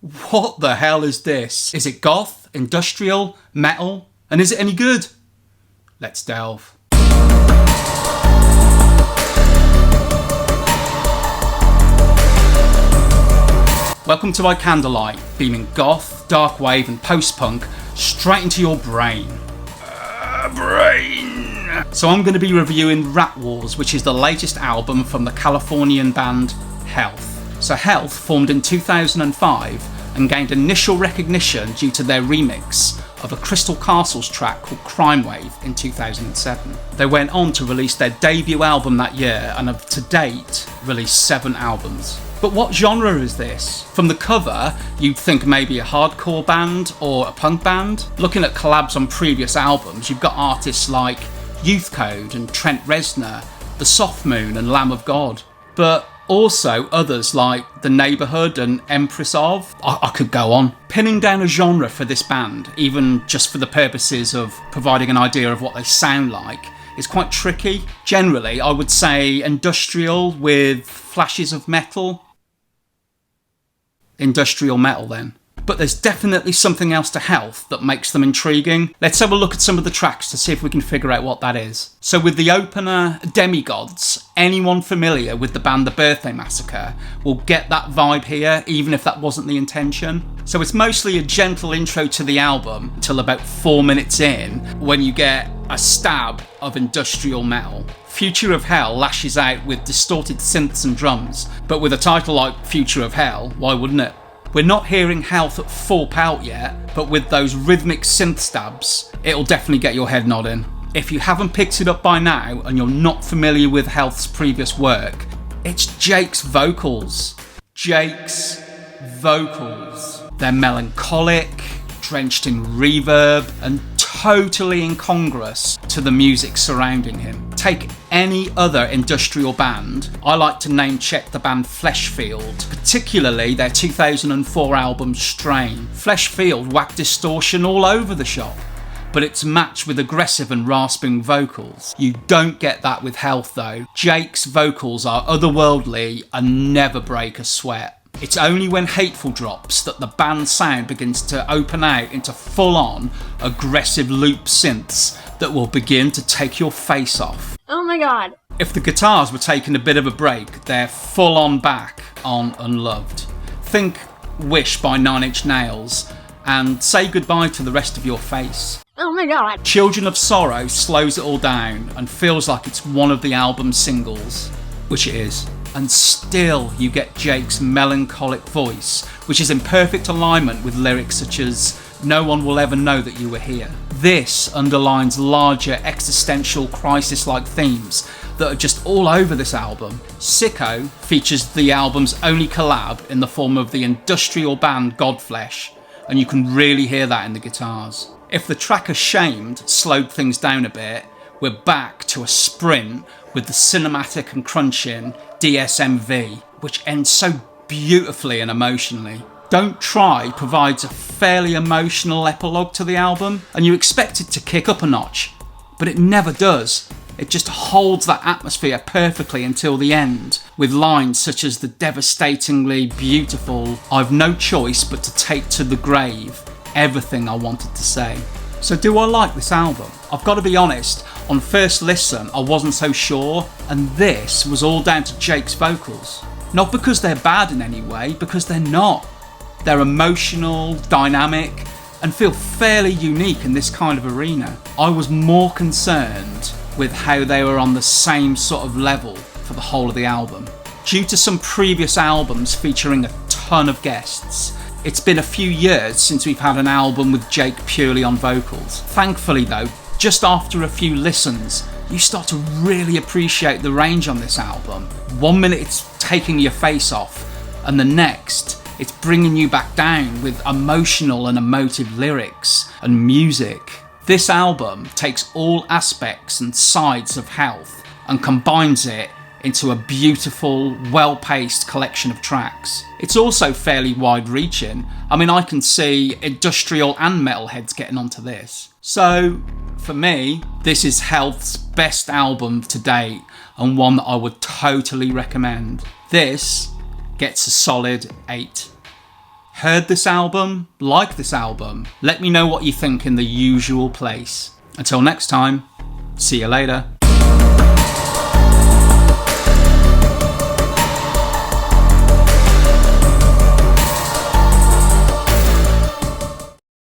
What the hell is this? Is it goth, industrial, metal? And is it any good? Let's delve. Welcome to My Candlelight, beaming goth, dark wave and post-punk straight into your brain. So I'm going to be reviewing Rat Wars, which is the latest album from the Californian band Health. So Health formed in 2005 and gained initial recognition due to their remix of a Crystal Castles track called Crime Wave in 2007. They went on to release their debut album that year and have to date released 7 albums. But what genre is this? From the cover, you'd think maybe a hardcore band or a punk band. Looking at collabs on previous albums, you've got artists like Youth Code and Trent Reznor, The Soft Moon and Lamb of God. But also others like The Neighbourhood and Empress of. I could go on. Pinning down a genre for this band, even just for the purposes of providing an idea of what they sound like, is quite tricky. Generally, I would say industrial with flashes of metal. Industrial metal then. But there's definitely something else to Health that makes them intriguing. Let's have a look at some of the tracks to see if we can figure out what that is. So with the opener, Demigods, anyone familiar with the band The Birthday Massacre will get that vibe here, even if that wasn't the intention. So it's mostly a gentle intro to the album until about 4 minutes in, when you get a stab of industrial metal. Future of Hell lashes out with distorted synths and drums, but with a title like Future of Hell, why wouldn't it? We're not hearing Health at full pelt yet, but with those rhythmic synth stabs, it'll definitely get your head nodding. If you haven't picked it up by now and you're not familiar with Health's previous work, it's Jake's vocals. Jake's vocals. They're melancholic, drenched in reverb, and totally incongruous to the music surrounding him. Take any other industrial band, I like to name check the band Fleshfield, particularly their 2004 album Strain. Fleshfield whacked distortion all over the shop, but it's matched with aggressive and rasping vocals. You don't get that with Health though. Jake's vocals are otherworldly and never break a sweat. It's only when Hateful drops that the band's sound begins to open out into full-on, aggressive loop synths that will begin to take your face off. Oh my god. If the guitars were taking a bit of a break, they're full-on back on Unloved. Think Wish by Nine Inch Nails and say goodbye to the rest of your face. Oh my god. Children of Sorrow slows it all down and feels like it's one of the album's singles, which it is. And still you get Jake's melancholic voice, which is in perfect alignment with lyrics such as "No one will ever know that you were here." This underlines larger existential crisis-like themes that are just all over this album. Sicko features the album's only collab in the form of the industrial band Godflesh, and you can really hear that in the guitars. If the track Ashamed slowed things down a bit, we're back to a sprint with the cinematic and crunching DSMV, which ends so beautifully and emotionally. Don't Try provides a fairly emotional epilogue to the album, and you expect it to kick up a notch, but it never does. It just holds that atmosphere perfectly until the end, with lines such as the devastatingly beautiful "I've no choice but to take to the grave everything I wanted to say." So do I like this album? I've got to be honest, on first listen I wasn't so sure, and this was all down to Jake's vocals. Not because they're bad in any way, because they're not. They're emotional, dynamic, and feel fairly unique in this kind of arena. I was more concerned with how they were on the same sort of level for the whole of the album. Due to some previous albums featuring a ton of guests, it's been a few years since we've had an album with Jake purely on vocals. Thankfully though, just after a few listens, you start to really appreciate the range on this album. 1 minute it's taking your face off, and the next it's bringing you back down with emotional and emotive lyrics and music. This album takes all aspects and sides of Health and combines it into a beautiful, well-paced collection of tracks. It's also fairly wide-reaching. I mean, I can see industrial and metalheads getting onto this. So, for me, this is Health's best album to date, and one that I would totally recommend. This gets a solid 8. heard this album, like this album, let me know what you think in the usual place. Until next time, see you later.